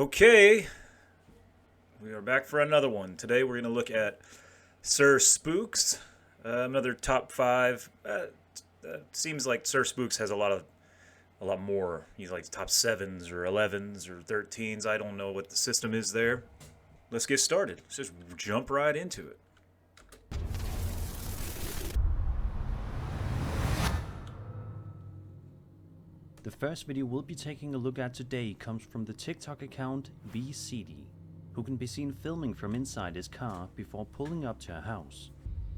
Okay, we are back for another one. Today we're going to look at Sir Spooks, another top five. Seems like Sir Spooks has a lot more. He's like top sevens or 11s or 13s. I don't know what the system is there. Let's get started. Let's just jump right into it. The first video we'll be taking a look at today comes from the TikTok account VCD, who can be seen filming from inside his car before pulling up to a house.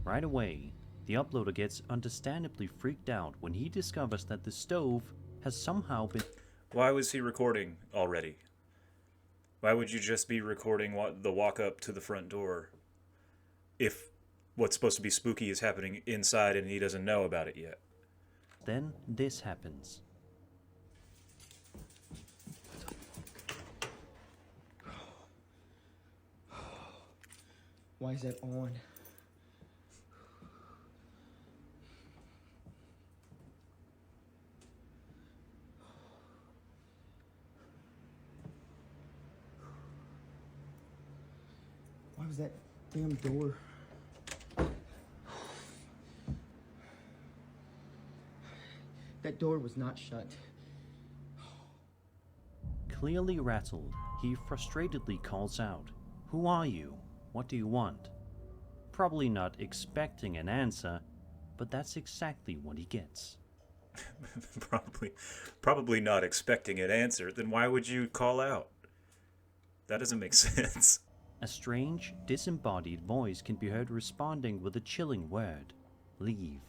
Right away, the uploader gets understandably freaked out when he discovers that the stove has somehow been... Why was he recording already? Why would you just be recording the walk up to the front door if what's supposed to be spooky is happening inside and he doesn't know about it yet? Then this happens. Why is that on? Why was that damn door? That door was not shut. Clearly rattled, he frustratedly calls out, "Who are you? What do you want?" Probably not expecting an answer, but that's exactly what he gets. Probably not expecting an answer. Then why would you call out? That doesn't make sense. A strange, disembodied voice can be heard responding with a chilling word: leave.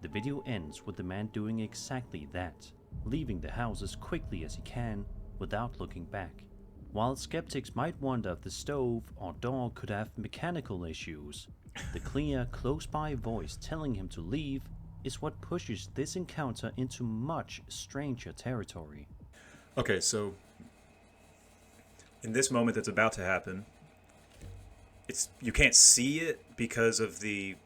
The video ends with the man doing exactly that, leaving the house as quickly as he can without looking back. While skeptics might wonder if the stove or door could have mechanical issues, the clear, close-by voice telling him to leave is what pushes this encounter into much stranger territory. Okay, so in this moment that's about to happen, you can't see it because of the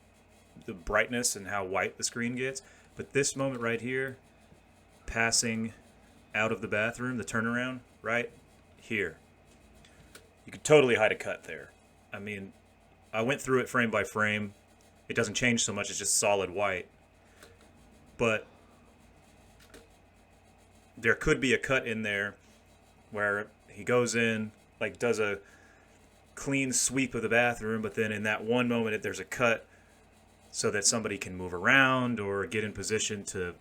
brightness and how white the screen gets, but this moment right here, passing out of the bathroom, the turnaround, right here. You could totally hide a cut there. I mean, I went through it frame by frame. It doesn't change so much, it's just solid white. But there could be a cut in there where he goes in, like does a clean sweep of the bathroom, but then in that one moment there's a cut so that somebody can move around or get in position to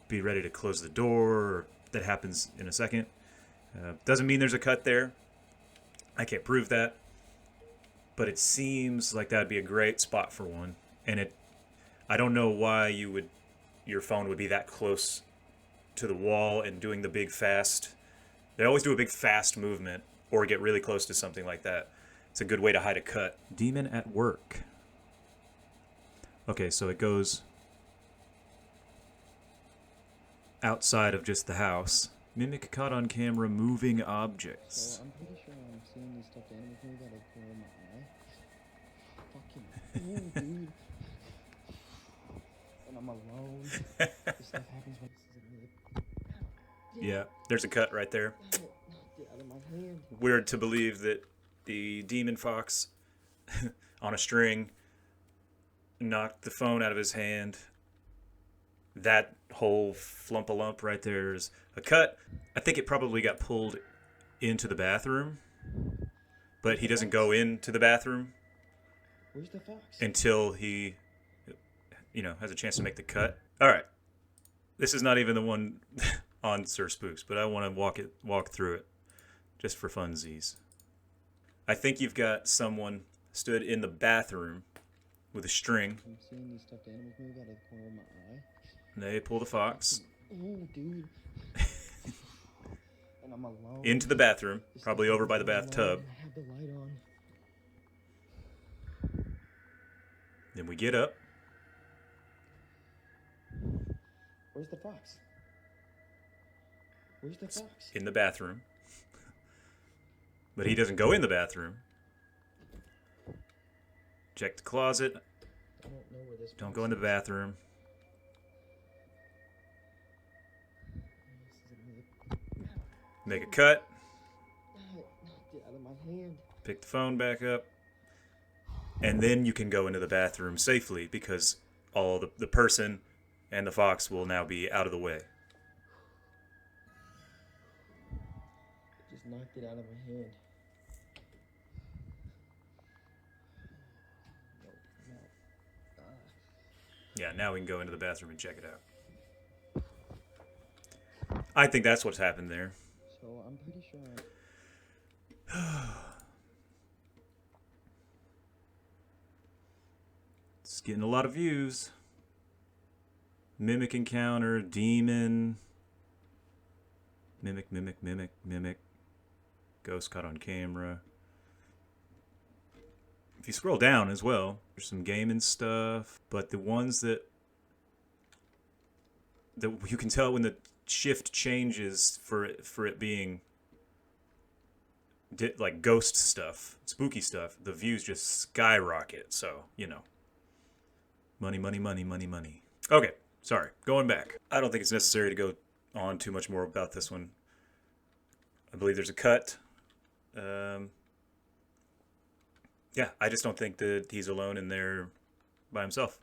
be ready to close the door. That happens in a second. Doesn't mean there's a cut there. I can't prove that. But it seems like that'd be a great spot for one. And I don't know why your phone would be that close to the wall and doing the big fast. They always do a big fast movement or get really close to something like that. It's a good way to hide a cut. Demon at work. Okay, so it goes outside of just the house. Mimic caught on camera moving objects. So I'm pretty sure I'm seeing these stuffed animals move out of the corner of my eye. Fucking dude. And I'm alone. This stuff happens when Yeah, there's a cut right there. Get out of my hand. Weird to believe that the demon fox on a string knocked the phone out of his hand. That whole flump-a-lump right there is a cut. I think it probably got pulled into the bathroom, but he doesn't go into the bathroom Where's the fox? until he, has a chance to make the cut. All right, this is not even the one on Sir Spooks, but I want to walk through it just for funsies. I think you've got someone stood in the bathroom with a string. I'm seeing these stuffed animals move out of the corner of my eye. And they pull the fox Oh, dude. And I'm alone. into the bathroom, This probably stuff over by the happens when I'm bathtub. alone. I have the light on. Then we get up. Where's the fox? Where's the fox? In the bathroom. But he doesn't go in the bathroom. Check the closet. I don't know where this Don't fox go in the is. bathroom. Make a cut. Knocked it out of my hand. Pick the phone back up. And then you can go into the bathroom safely because all the person and the fox will now be out of the way. Just knocked it out of my hand. No. Yeah, now we can go into the bathroom and check it out. I think that's what's happened there. So I'm pretty sure It's getting a lot of views. Mimic encounter, demon. Mimic. Ghost caught on camera. If you scroll down as well, there's some gaming stuff. But the ones that you can tell when the shift changes for it being like ghost stuff, spooky stuff, the views just skyrocket. So, you know. Money. Okay, sorry. Going back. I don't think it's necessary to go on too much more about this one. I believe there's a cut. Yeah, I just don't think that he's alone in there by himself.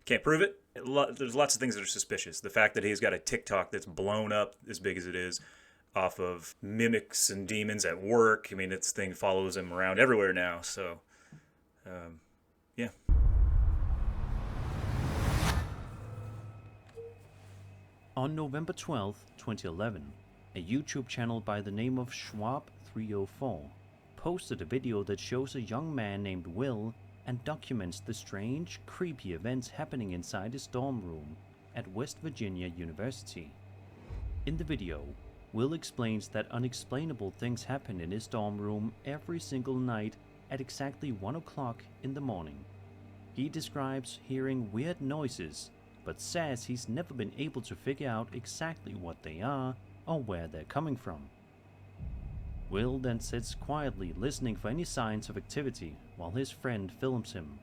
Can't prove it. There's lots of things that are suspicious. The fact that he's got a TikTok that's blown up as big as it is off of mimics and demons at work. I mean, this thing follows him around everywhere now. So, yeah. On November 12, 2011, a YouTube channel by the name of Schwab304 posted a video that shows a young man named Will and documents the strange, creepy events happening inside his dorm room at West Virginia University. In the video, Will explains that unexplainable things happen in his dorm room every single night at exactly 1 o'clock in the morning. He describes hearing weird noises, but says he's never been able to figure out exactly what they are or where they're coming from. Will then sits quietly listening for any signs of activity while his friend films him.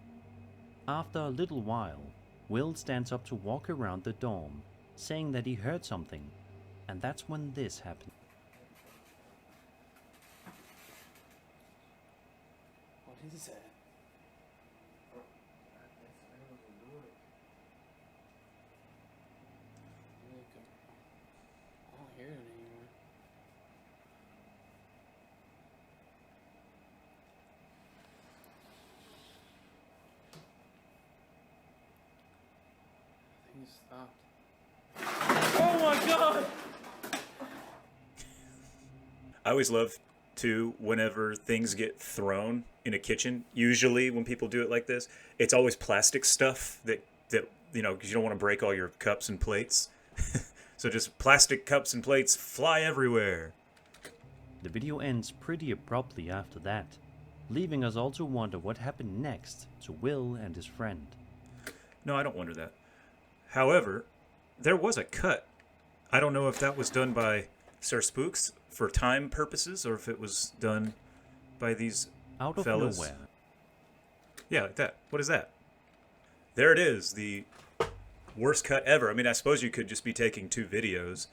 After a little while, Will stands up to walk around the dorm, saying that he heard something, and that's when this happened. what is that? I don't hear it anymore. I think it stopped. Oh my god! I always love to, whenever things get thrown in a kitchen, usually when people do it like this, it's always plastic stuff that you know, because you don't want to break all your cups and plates. So just plastic cups and plates fly everywhere. The video ends pretty abruptly after that, leaving us all to wonder what happened next to Will and his friend. No, I don't wonder that. However, there was a cut. I don't know if that was done by Sir Spooks for time purposes or if it was done by these Out of fellas. nowhere, Yeah, like that. What is that? There it is, the worst cut ever. I mean, I suppose you could just be taking two videos.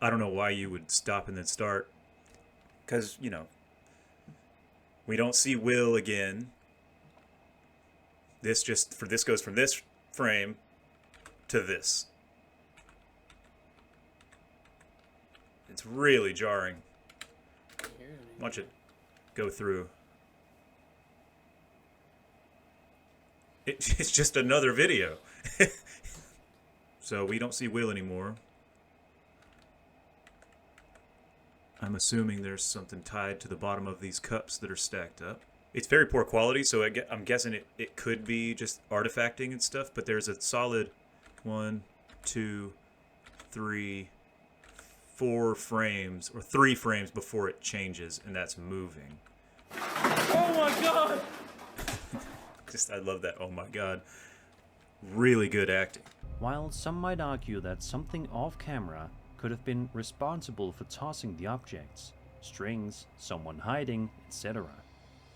I don't know why you would stop and then start. Because, you know, we don't see Will again. This goes from this frame to this. It's really jarring. I don't hear it anymore. Watch it go through. It's just another video. So we don't see Will anymore. I'm assuming there's something tied to the bottom of these cups that are stacked up. It's very poor quality, so I'm guessing it could be just artifacting and stuff, but there's a solid 1, 2, 3, 4 frames, or 3 frames before it changes, and that's moving. Oh my god! I love that, oh my god. Really good acting. while some might argue that something off camera could have been responsible for tossing the objects, strings, someone hiding, etc.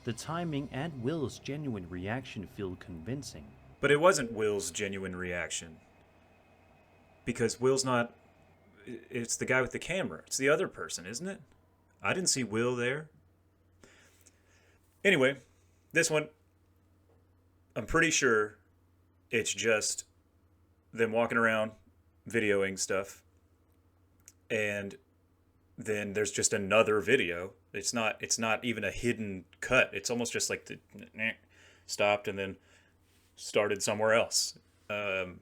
The timing and Will's genuine reaction feel convincing. But it wasn't Will's genuine reaction. Because Will's not... it's the guy with the camera. It's the other person, isn't it? I didn't see Will there. Anyway, this one, I'm pretty sure it's just them walking around videoing stuff, and then there's just another video. It's not even a hidden cut. It's almost just like the stopped and then started somewhere else. And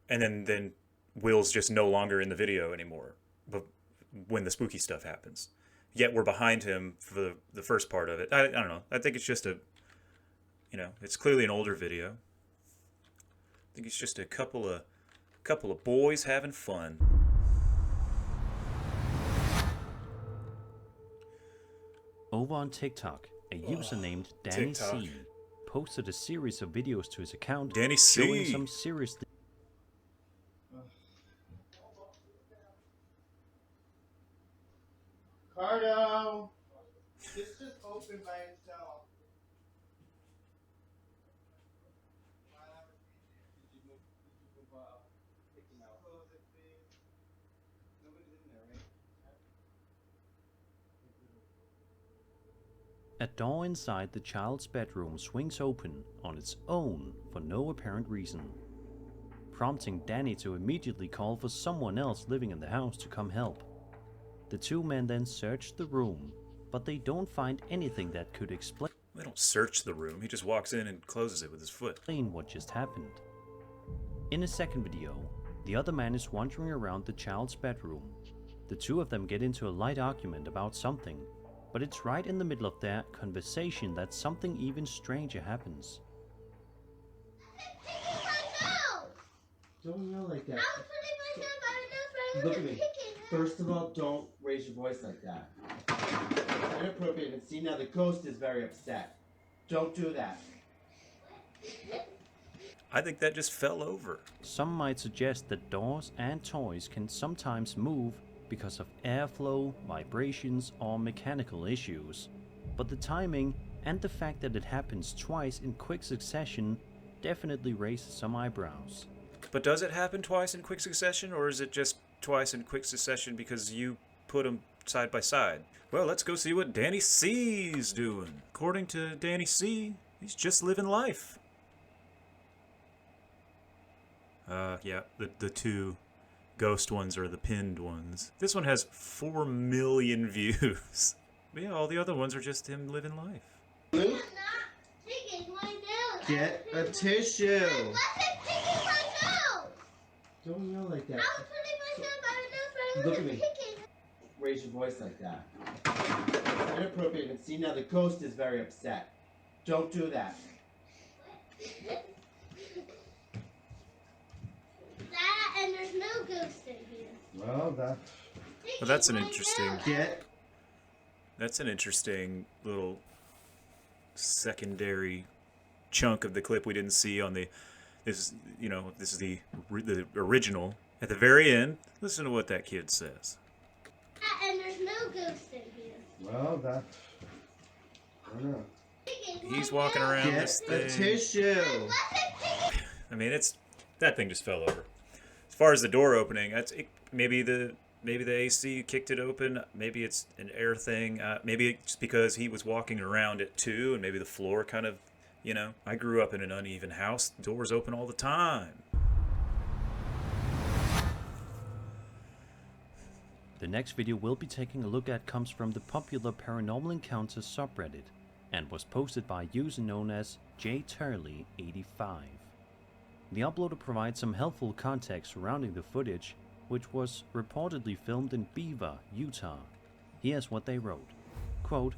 then Will's just no longer in the video anymore. But when the spooky stuff happens, yet we're behind him for the first part of it. I don't know. I think it's just it's clearly an older video. I think it's just a couple of boys having fun. Over on TikTok, a user named Danny TikTok. C posted a series of videos to his account Danny showing C. some serious Cardo! This just opened by itself. Did you move take him out? Close it, please. Nobody's in there, right? A door inside the child's bedroom swings open on its own for no apparent reason, prompting Danny to immediately call for someone else living in the house to come help. The two men then search the room, but they don't find anything that could explain They don't search the room. He just walks in and closes it with his foot. what just happened. In a second video, the other man is wandering around the child's bedroom. The two of them get into a light argument about something, but it's right in the middle of their conversation that something even stranger happens. Don't yell like that. Look at me. First of all, don't raise your voice like that. Inappropriate. And see, now the ghost is very upset. Don't do that. I think that just fell over. Some might suggest that doors and toys can sometimes move because of airflow, vibrations, or mechanical issues, but the timing and the fact that it happens twice in quick succession definitely raises some eyebrows. But does it happen twice in quick succession, or is it just twice in quick succession because you put them side by side? Well, let's go see what Danny C's doing. According to Danny C, he's just living life. Yeah, the two ghost ones are the pinned ones. This one has 4 million views. But yeah, all the other ones are just him living life. Luke, get a tissue. Don't yell like that. Look at me. Raise your voice like that. Inappropriate. And see, now the ghost is very upset. Don't do that. And there's no ghost in here. Well, that's an interesting... Get. That's an interesting little secondary chunk of the clip we didn't see on the... This is the original. At the very end, listen to what that kid says. And there's no ghost in here. Well, I don't know. He's walking around Get this a thing. tissue. I mean, that thing just fell over. As far as the door opening, maybe the AC kicked it open. Maybe it's an air thing. Maybe it's because he was walking around it too, and maybe the floor kind of, I grew up in an uneven house. Doors open all the time. The next video we'll be taking a look at comes from the popular Paranormal Encounters subreddit and was posted by a user known as jturley85. The uploader provides some helpful context surrounding the footage, which was reportedly filmed in Beaver, Utah. Here's what they wrote. Quote,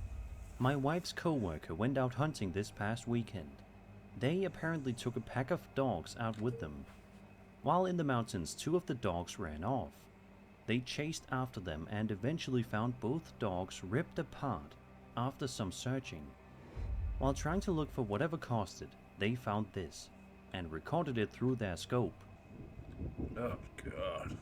"My wife's co-worker went out hunting this past weekend. They apparently took a pack of dogs out with them. While in the mountains, 2 of the dogs ran off. They chased after them and eventually found both dogs ripped apart after some searching. While trying to look for whatever caused it, they found this and recorded it through their scope. Oh, God.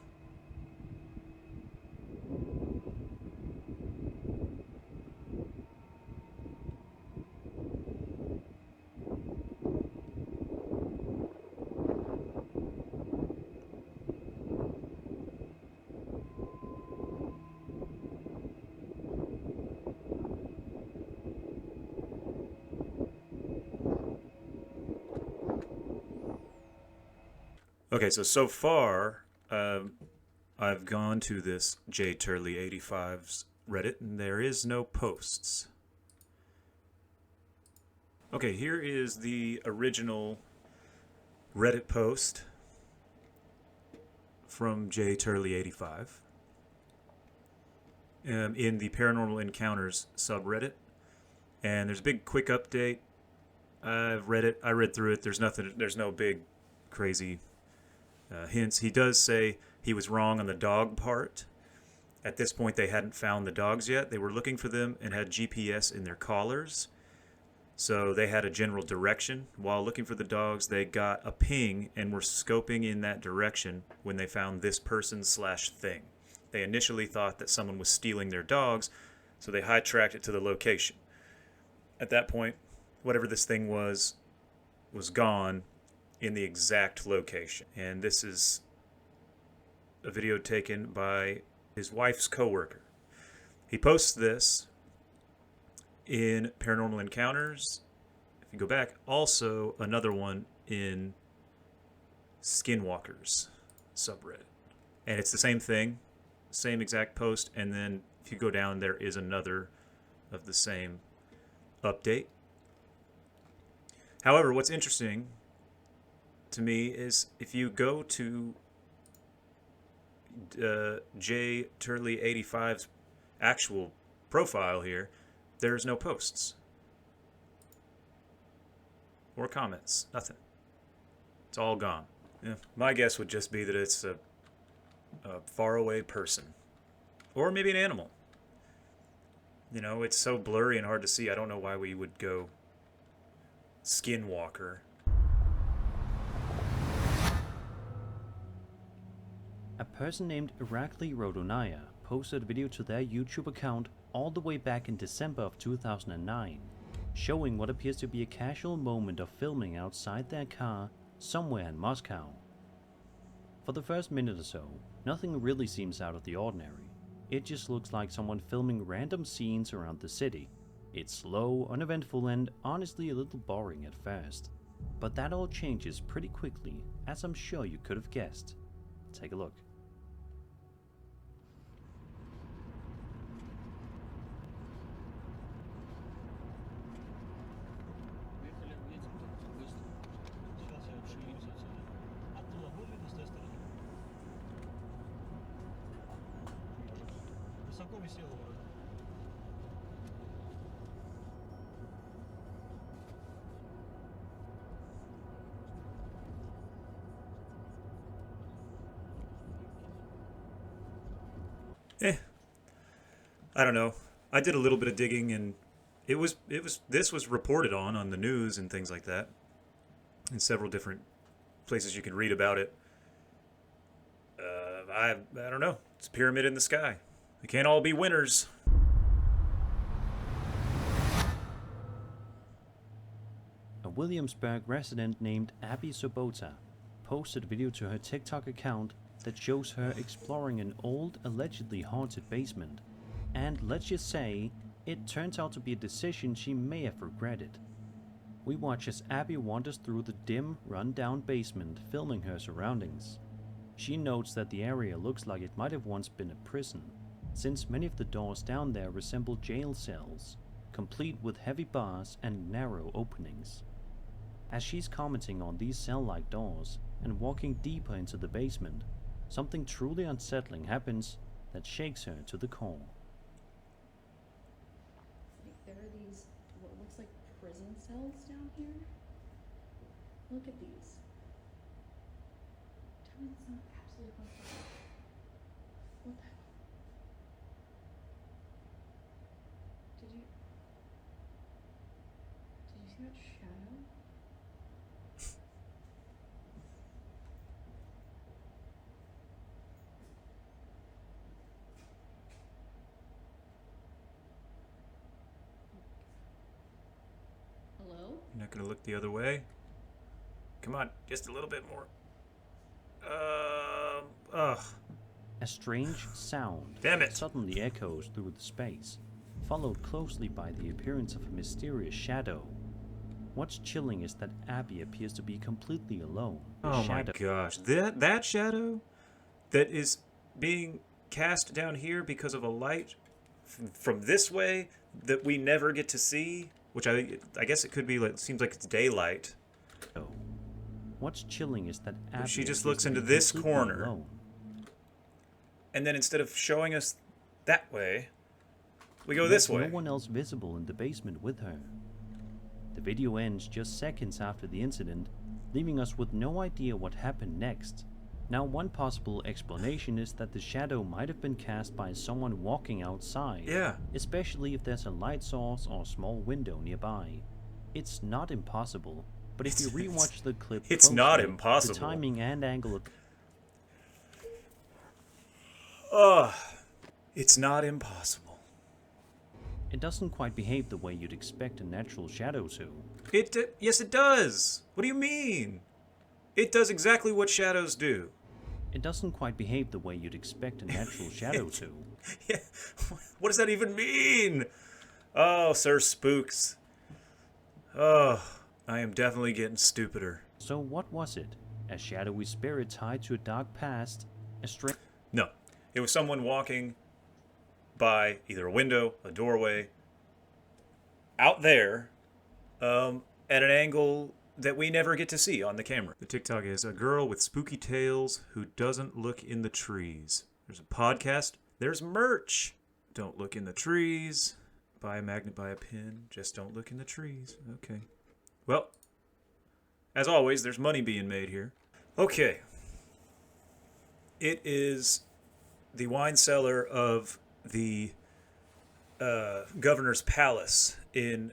Okay, so far, I've gone to this J Turley 85's Reddit, and there is no posts. Okay, here is the original Reddit post from J Turley 85 in the Paranormal Encounters subreddit, and there's a big quick update. I've read it. I read through it. There's nothing. There's no big, crazy hints. He does say he was wrong on the dog part. At this point, they hadn't found the dogs yet. They were looking for them and had GPS in their collars. So they had a general direction. While looking for the dogs, they got a ping and were scoping in that direction when they found this person/thing. They initially thought that someone was stealing their dogs, so they high-tracked it to the location. At that point, whatever this thing was gone in the exact location. And this is a video taken by his wife's coworker. He posts this in Paranormal Encounters. If you go back, also another one in Skinwalkers subreddit. And it's the same thing, same exact post, and then if you go down, there is another of the same update. However, what's interesting to me is if you go to J Turley 85's actual profile here, there's no posts or comments, nothing. It's all gone. Yeah. My guess would just be that it's a faraway person, or maybe an animal. You know, it's so blurry and hard to see. I don't know why we would go Skinwalker. A person named Irakli Rodonaya posted a video to their YouTube account all the way back in December of 2009, showing what appears to be a casual moment of filming outside their car somewhere in Moscow. For the first minute or so, nothing really seems out of the ordinary. It just looks like someone filming random scenes around the city. It's slow, uneventful, and honestly a little boring at first. But that all changes pretty quickly, as I'm sure you could have guessed. Take a look. I don't know. I did a little bit of digging, and this was reported on the news and things like that, in several different places you can read about it. I don't know. It's a pyramid in the sky. They can't all be winners. A Williamsburg resident named Abby Sobota posted a video to her TikTok account that shows her exploring an old, allegedly haunted basement. And let's just say, it turns out to be a decision she may have regretted. We watch as Abby wanders through the dim, run-down basement, filming her surroundings. She notes that the area looks like it might have once been a prison, since many of the doors down there resemble jail cells, complete with heavy bars and narrow openings. As she's commenting on these cell-like doors and walking deeper into the basement, something truly unsettling happens that shakes her to the core. There are these, what looks like prison cells down here. Look at these. Tell me it's not absolutely horrifying. What the hell? Did you see that shadow? Hello? You're not going to look the other way? Come on, just a little bit more. Ugh. A strange sound Damn it. suddenly echoes through the space, followed closely by the appearance of a mysterious shadow. What's chilling is that Abby appears to be completely alone. Oh my gosh. That shadow that is being cast down here because of a light from this way that we never get to see, which I guess it could be like, seems like it's daylight. What's chilling is that Abby She just appears looks to be into this completely corner. alone. And then instead of showing us that way, we go There's this way. no one else visible in the basement with her. The video ends just seconds after the incident, leaving us with no idea what happened next. Now, one possible explanation is that the shadow might have been cast by someone walking outside, Yeah. especially if there's a light source or a small window nearby. It's not impossible, but if you rewatch the clip It's not closely, impossible. the timing and angle of It's not impossible. it doesn't quite behave the way you'd expect a natural shadow to. Yes, it does. What do you mean? It does exactly what shadows do. It doesn't quite behave the way you'd expect a natural shadow to. Yeah. What does that even mean? Oh, Sir Spooks. Oh, I am definitely getting stupider. So what was it? A shadowy spirit tied to a dark past? A strange... No, it was someone walking by either a window, a doorway, out there, at an angle that we never get to see on the camera. The TikTok is a girl with spooky tales who doesn't look in the trees. There's a podcast. There's merch. Don't look in the trees. Buy a magnet, buy a pin. Just don't look in the trees. Okay. Well, as always, there's money being made here. Okay. It is the wine cellar of the governor's palace in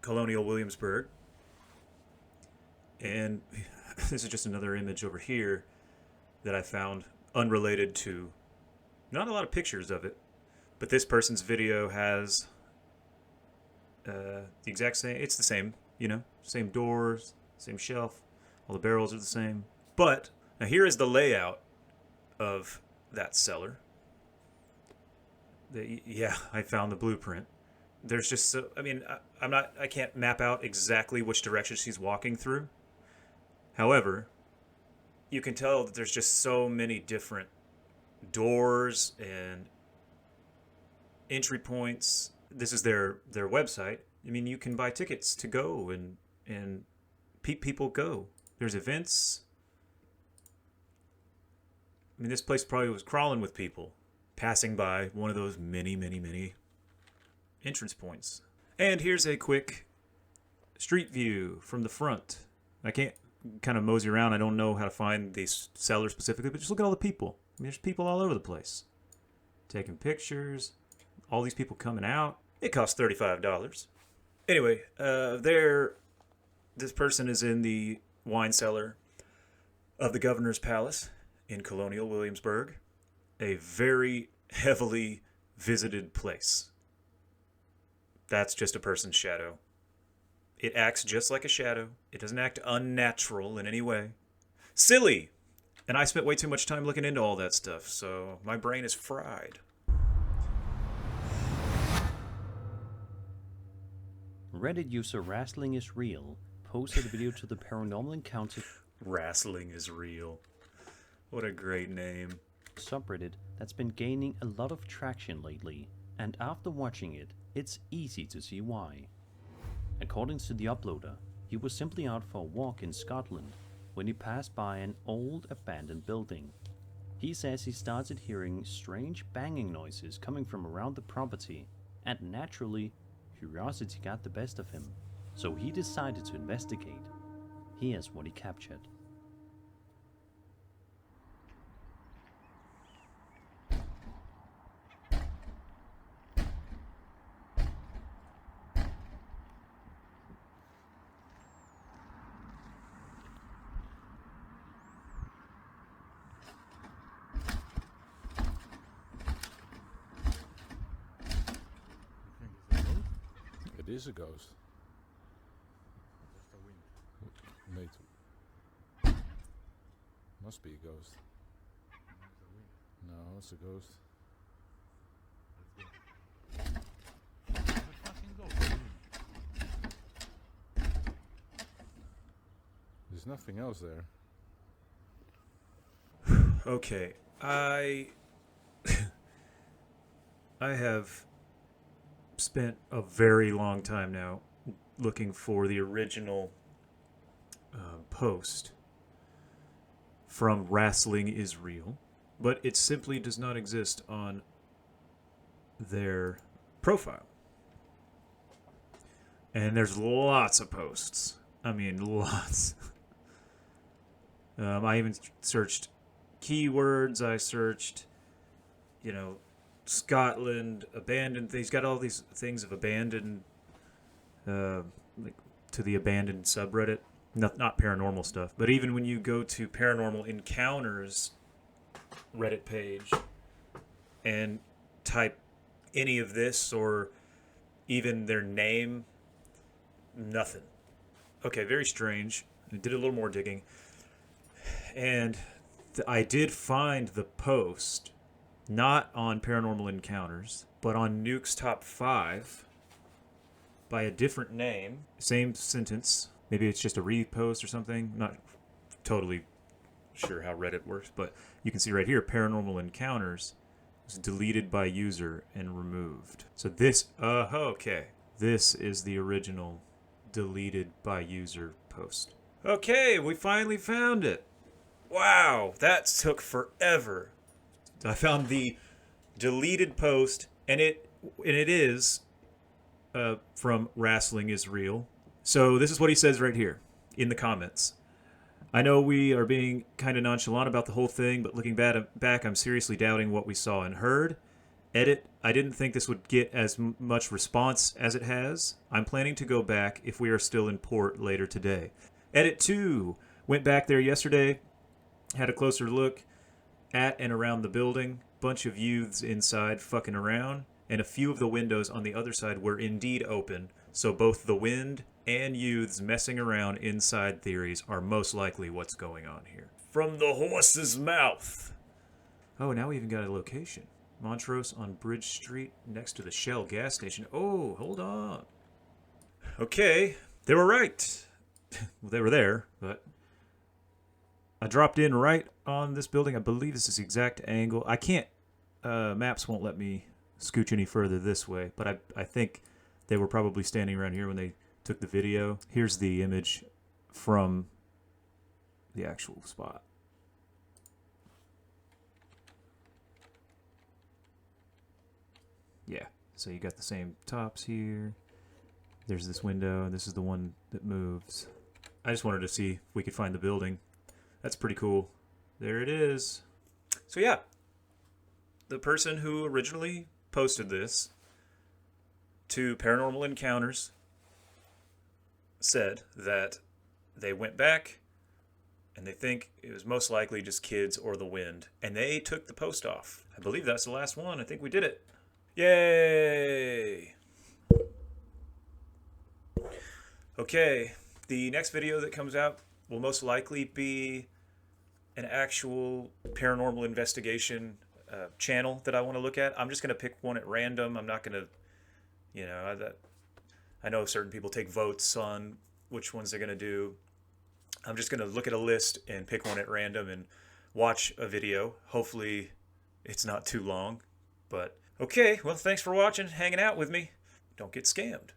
Colonial Williamsburg. And this is just another image over here that I found unrelated to, not a lot of pictures of it, but this person's video has the exact same, it's the same, you know, same doors, same shelf, all the barrels are the same. But now here is the layout of that cellar. Yeah, I found the blueprint. There's just so, I mean, I can't map out exactly which direction she's walking through. However, you can tell that there's just so many different doors and entry points. This is their website. I mean, you can buy tickets to go and people go. There's events. I mean, this place probably was crawling with people passing by one of those many, many, many entrance points. And here's a quick street view from the front. I can't kind of mosey around. I don't know how to find these sellers specifically, but just look at all the people. I mean, there's people all over the place taking pictures. All these people coming out. It costs $35. Anyway, this person is in the wine cellar of the governor's palace in Colonial Williamsburg, a very heavily visited place. That's just a person's shadow. It acts just like a shadow. It doesn't act unnatural in any way. Silly! And I spent way too much time looking into all that stuff, so my brain is fried. Reddit user Wrestling is Real posted a video to the Paranormal Encounter Wrestling is real. What a great name. subreddit that's been gaining a lot of traction lately, and after watching it, it's easy to see why. According to the uploader, he was simply out for a walk in Scotland when he passed by an old abandoned building. He says he started hearing strange banging noises coming from around the property, and naturally, curiosity got the best of him, so he decided to investigate. Here's what he captured. It is a ghost. Mate. Must be a ghost. No, it's a ghost. There's nothing else there. Okay, I have spent a very long time now looking for the original post from Wrestling is Real, but it simply does not exist on their profile. And there's lots of posts. I mean, lots. I even searched keywords. I searched, Scotland, abandoned. He's got all these things of abandoned, like to the abandoned subreddit. Not paranormal stuff, but even when you go to Paranormal Encounters Reddit page and type any of this or even their name, nothing. Okay, very strange. I did a little more digging, and I did find the post, not on Paranormal Encounters, but on Nuke's Top 5 by a different name. Same sentence. Maybe it's just a repost or something. Not totally sure how Reddit works, but you can see right here, Paranormal Encounters was deleted by user and removed. So this, okay. This is the original deleted by user post. Okay, we finally found it. Wow, that took forever. I found the deleted post, and it is from Wrestling is Real. So this is what he says right here in the comments. I know we are being kind of nonchalant about the whole thing, but looking back, I'm seriously doubting what we saw and heard. Edit, I didn't think this would get as much response as it has. I'm planning to go back if we are still in port later today. Edit 2, went back there yesterday, had a closer look at and around the building. Bunch of youths inside fucking around, and a few of the windows on the other side were indeed open, so both the wind and youths messing around inside theories are most likely what's going on here. From the horse's mouth. Oh, now we even got a location. Montrose on Bridge Street next to the Shell gas station. Oh, hold on. Okay, they were right. Well, they were there, but I dropped in right on this building. I believe this is the exact angle. I can't, maps won't let me scooch any further this way, but I think they were probably standing around here when they took the video. Here's the image from the actual spot. Yeah, so you got the same tops here. There's this window, and this is the one that moves. I just wanted to see if we could find the building. That's pretty cool. There it is. So yeah, the person who originally posted this to Paranormal Encounters said that they went back and they think it was most likely just kids or the wind, and they took the post off. I believe that's the last one. I think we did it. Yay! Okay, the next video that comes out will most likely be an actual paranormal investigation channel that I want to look at. I'm just going to pick one at random. I'm not going to, I know certain people take votes on which ones they're going to do. I'm just going to look at a list and pick one at random and watch a video. Hopefully it's not too long. But okay, well, thanks for watching, hanging out with me. Don't get scammed.